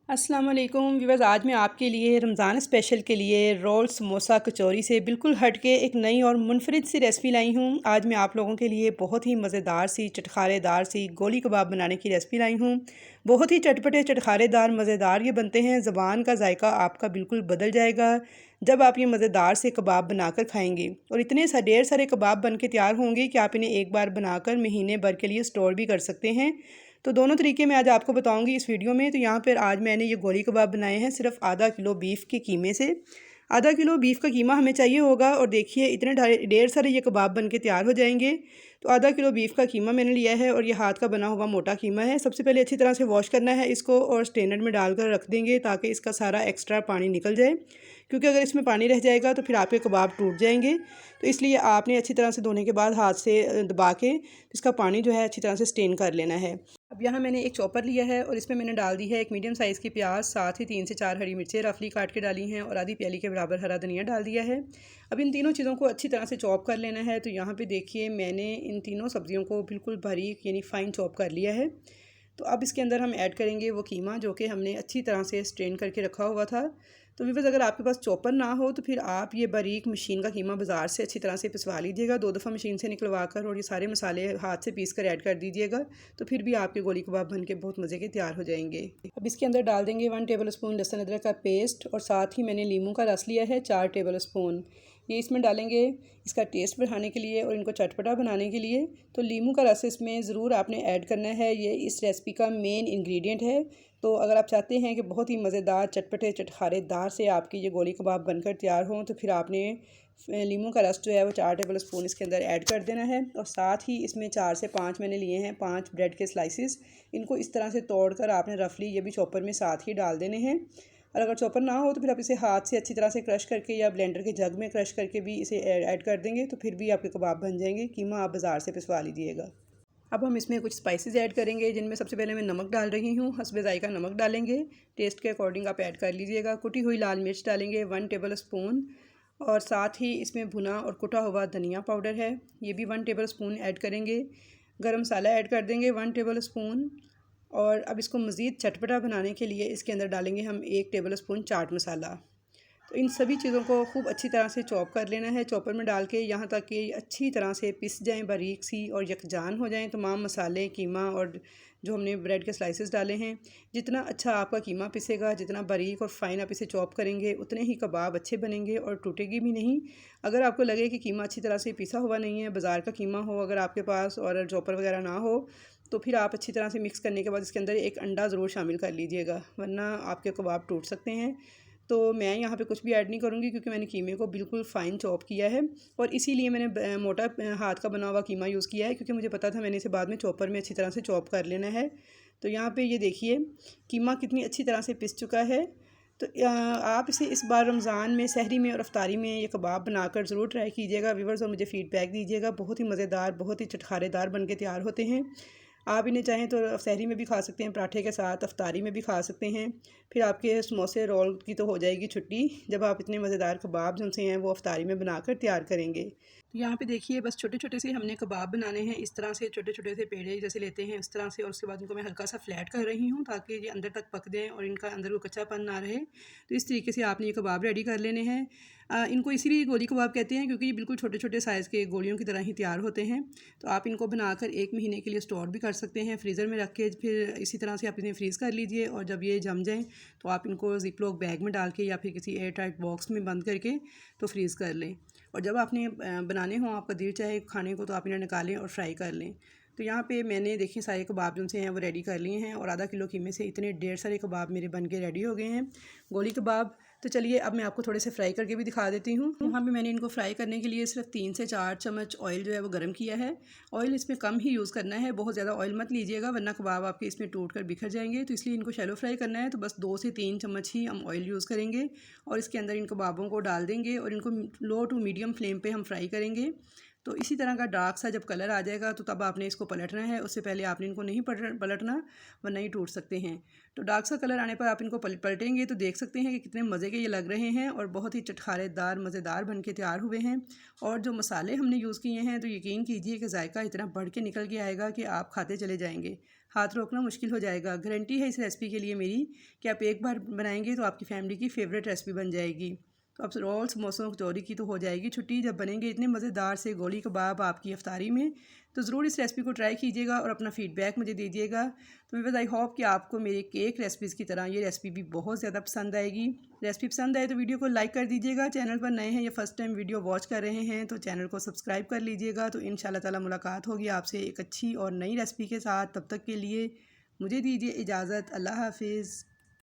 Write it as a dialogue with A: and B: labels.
A: अस्सलाम वालेकुम व्यूअर्स। आज मैं आपके लिए रमज़ान स्पेशल के लिए रोल समोसा कचौरी से बिल्कुल हट के एक नई और मुनफरिद सी रेसिपी लाई हूँ। आज मैं आप लोगों के लिए बहुत ही मज़ेदार सी चटखारेदार सी गोली कबाब बनाने की रेसिपी लाई हूँ। बहुत ही चटपटे चटखारेदार मज़ेदार ये बनते हैं। ज़बान का जायका आपका बिल्कुल बदल जाएगा जब आप ये मज़ेदार से कबाब बनाकर खाएँगे। और इतने ढेर सारे कबाब बन के तैयार होंगे कि आप इन्हें एक बार बनाकर महीने भर के लिए स्टोर भी कर सकते हैं। तो दोनों तरीके मैं आज आपको बताऊंगी इस वीडियो में। तो यहाँ पर आज मैंने ये गोली कबाब बनाए हैं सिर्फ आधा किलो बीफ के कीमे से। आधा किलो बीफ का कीमा हमें चाहिए होगा और देखिए इतने ढेर सारे ये कबाब बन के तैयार हो जाएंगे। तो आधा किलो बीफ का कीमा मैंने लिया है और ये हाथ का बना हुआ मोटा कीमा है। सबसे पहले अच्छी तरह से वॉश करना है इसको और स्ट्रेनर में डालकर रख देंगे ताकि इसका सारा एक्स्ट्रा पानी निकल जाए, क्योंकि अगर इसमें पानी रह जाएगा तो फिर आपके कबाब टूट जाएंगे। तो इसलिए आपने अच्छी तरह से धोने के बाद हाथ से दबा के इसका पानी जो है अच्छी तरह से स्ट्रेन कर लेना है। अब यहाँ मैंने एक चॉपर लिया है और इसमें मैंने डाल दी है एक मीडियम साइज़ की प्याज, साथ ही 3 से 4 हरी मिर्चें रफली काट के डाली हैं और आधी प्याली के बराबर हरा धनिया डाल दिया है। अब इन तीनों चीज़ों को अच्छी तरह से चॉप कर लेना है। तो यहाँ पे देखिए मैंने इन तीनों सब्जियों को बिल्कुल बारीक यानी फ़ाइन चॉप कर लिया है। तो अब इसके अंदर हम ऐड करेंगे वो कीमा जो कि हमने अच्छी तरह से स्ट्रेन करके रखा हुआ था। तो व्यूअर्स, अगर आपके पास चॉपर ना हो तो फिर आप ये बारीक मशीन का कीमा बाज़ार से अच्छी तरह से पिसवा लीजिएगा 2 दफ़ा मशीन से निकलवा कर, और ये सारे मसाले हाथ से पीस कर ऐड कर दीजिएगा। तो फिर भी आपके गोली कबाब बन के बहुत मज़े के तैयार हो जाएंगे। अब इसके अंदर डाल देंगे 1 टेबल स्पून लहसुन अदरक का पेस्ट और साथ ही मैंने लीमू का रस लिया है 4 टेबल स्पून। ये इसमें डालेंगे इसका टेस्ट बढ़ाने के लिए और इनको चटपटा बनाने के लिए। तो लीमू का रस इसमें ज़रूर आपने ऐड करना है, ये इस रेसिपी का मेन इंग्रेडिएंट है। तो अगर आप चाहते हैं कि बहुत ही मज़ेदार चटपटे चटखारेदार से आपकी ये गोली कबाब बनकर तैयार हों तो फिर आपने लीमू का रस जो है वो 4 टेबल स्पून इसके अंदर ऐड कर देना है। और साथ ही इसमें 4 से 5 मैंने लिए हैं 5 ब्रेड के स्लाइसिस। इनको इस तरह से तोड़कर आपने रफली ये भी चॉपर में साथ ही डाल देने हैं। और अगर चॉपर ना हो तो फिर आप इसे हाथ से अच्छी तरह से क्रश करके या ब्लेंडर के जग में क्रश करके भी इसे ऐड कर देंगे तो फिर भी आपके कबाब बन जाएंगे। कीमा आप बाज़ार से पिसवा लीजिएगा। अब हम इसमें कुछ स्पाइसेस ऐड करेंगे, जिनमें सबसे पहले मैं नमक डाल रही हूँ। हस्बे ज़ायका नमक डालेंगे, टेस्ट के अकॉर्डिंग आप ऐड कर लीजिएगा। कुटी हुई लाल मिर्च डालेंगे 1 टेबल स्पून और साथ ही इसमें भुना और कुटा हुआ धनिया पाउडर है, ये भी 1 टेबल स्पून ऐड करेंगे। गरम मसाला ऐड कर देंगे 1 टेबल स्पून। और अब इसको मज़ीद चटपटा बनाने के लिए इसके अंदर डालेंगे हम 1 टेबल स्पून चाट मसाला। तो इन सभी चीज़ों को खूब अच्छी तरह से चॉप कर लेना है चॉपर में डाल के, यहाँ तक कि अच्छी तरह से पिस जाएं बारीक सी और यकजान हो जाएं तमाम मसाले, कीमा और जो हमने ब्रेड के स्लाइसेस डाले हैं। जितना अच्छा आपका कीमा पिसेगा, जितना बारीक और फ़ाइन आप इसे चॉप करेंगे, उतने ही कबाब अच्छे बनेंगे और टूटेगी भी नहीं। अगर आपको लगे कि कीमा अच्छी तरह से पिसा हुआ नहीं है, बाज़ार का कीमा हो अगर आपके पास और चॉपर वगैरह ना हो, तो फिर आप अच्छी तरह से मिक्स करने के बाद इसके अंदर एक अंडा ज़रूर शामिल कर लीजिएगा, वरना आपके कबाब टूट सकते हैं। तो मैं यहाँ पे कुछ भी ऐड नहीं करूँगी क्योंकि मैंने कीमे को बिल्कुल फ़ाइन चॉप किया है और इसीलिए मैंने मोटा हाथ का बना हुआ कीमा यूज़ किया है, क्योंकि मुझे पता था मैंने इसे बाद में चॉपर में अच्छी तरह से चॉप कर लेना है। तो यहाँ पे ये देखिए कीमा कितनी अच्छी तरह से पिस चुका है। तो आप इसे इस बार रमज़ान में सहरी में और अफ्तारी में ये कबाब बनाकर ज़रूर ट्राई कीजिएगा व्यूअर्स, और मुझे फ़ीडबैक दीजिएगा। बहुत ही मज़ेदार, बहुत ही चटखारेदार बन के तैयार होते हैं। आप इन्हें चाहें तो सहरी में भी खा सकते हैं, पराठे के साथ अफ्तारी में भी खा सकते हैं। फिर आपके समोसे रोल की तो हो जाएगी छुट्टी जब आप इतने मज़ेदार कबाब जो से हैं वो अफ्तारी में बनाकर तैयार करेंगे। तो यहाँ पे देखिए बस छोटे छोटे से हमने कबाब बनाने हैं। इस तरह से छोटे छोटे से पेड़े जैसे लेते हैं इस तरह से, और उसके बाद इनको मैं हल्का सा फ्लैट कर रही हूँ ताकि ये अंदर तक पक जाएँ और इनका अंदर को कच्चापन ना रहे। तो इस तरीके से आपने ये कबाब रेडी कर लेने हैं। इनको इसीलिए गोली कबाब कहते हैं क्योंकि ये बिल्कुल छोटे छोटे साइज़ के गोलियों की तरह ही तैयार होते हैं। तो आप इनको बनाकर 1 महीने के लिए स्टोर भी कर सकते हैं फ्रीज़र में रख के। फिर इसी तरह से आप इन्हें फ्रीज़ कर लीजिए और जब ये जम जाएँ तो आप इनको ज़िप-लॉक बैग में डाल के या फिर किसी एयर टाइट बॉक्स में बंद करके तो फ्रीज़ कर लें। और जब आपने बनाने हों, आपका दिल चाहे खाने को, तो आप इन्हें निकालें और फ्राई कर लें। तो यहाँ पे मैंने देखिए सारे कबाब जो से हैं वो रेडी कर लिए हैं और आधा किलो कीमे से इतने ढेर सारे कबाब मेरे बन के रेडी हो गए हैं, गोली कबाब। तो चलिए अब मैं आपको थोड़े से फ्राई करके भी दिखा देती हूँ। यहाँ पे मैंने इनको फ्राई करने के लिए सिर्फ 3 से 4 चम्मच ऑयल जो है वो गर्म किया है। ऑयल इसमें कम ही यूज़ करना है, बहुत ज़्यादा ऑयल मत लीजिएगा वरना कबाब आपके इसमें टूट कर बिखर जाएंगे। तो इसलिए इनको शैलो फ्राई करना है, तो बस 2 से 3 चम्मच ही हम ऑयल यूज़ करेंगे और इसके अंदर इन कबाबों को डाल देंगे और इनको लो टू मीडियम फ्लेम पर हम फ्राई करेंगे। तो इसी तरह का डार्क सा जब कलर आ जाएगा तो तब आपने इसको पलटना है, उससे पहले आपने इनको नहीं पलटना वरना ही टूट सकते हैं। तो डार्क सा कलर आने पर आप इनको पलटेंगे तो देख सकते हैं कि कितने मज़े के ये लग रहे हैं और बहुत ही चटखारेदार मज़ेदार बन के तैयार हुए हैं। और जो मसाले हमने यूज़ किए हैं तो यकीन कीजिए कि जायका इतना बढ़ के निकल के आएगा कि आप खाते चले जाएंगे। हाथ रोकना मुश्किल हो जाएगा। गारंटी है इस रेसिपी के लिए मेरी कि आप एक बार बनाएंगे तो आपकी फैमिली की फ़ेवरेट रेसिपी बन जाएगी। तो अब रोल समोसों कचौरी की तो हो जाएगी छुट्टी जब बनेंगे इतने मज़ेदार से गोली कबाब आपकी इफ्तारी में। तो ज़रूर इस रेसिपी को ट्राई कीजिएगा और अपना फ़ीडबैक मुझे दीजिएगा। तो व्यूअर्स, आई होप कि आपको मेरे केक रेसिपीज़ की तरह ये रेसिपी भी बहुत ज़्यादा पसंद आएगी। रेसिपी पसंद आए तो वीडियो को लाइक कर दीजिएगा। चैनल पर नए हैं या फर्स्ट टाइम वीडियो वॉच कर रहे हैं तो चैनल को सब्सक्राइब कर लीजिएगा। तो इंशाल्लाह ताला मुलाकात होगी आपसे एक अच्छी और नई रेसिपी के साथ। तब तक के लिए मुझे दीजिए इजाज़त। अल्लाह हाफिज़।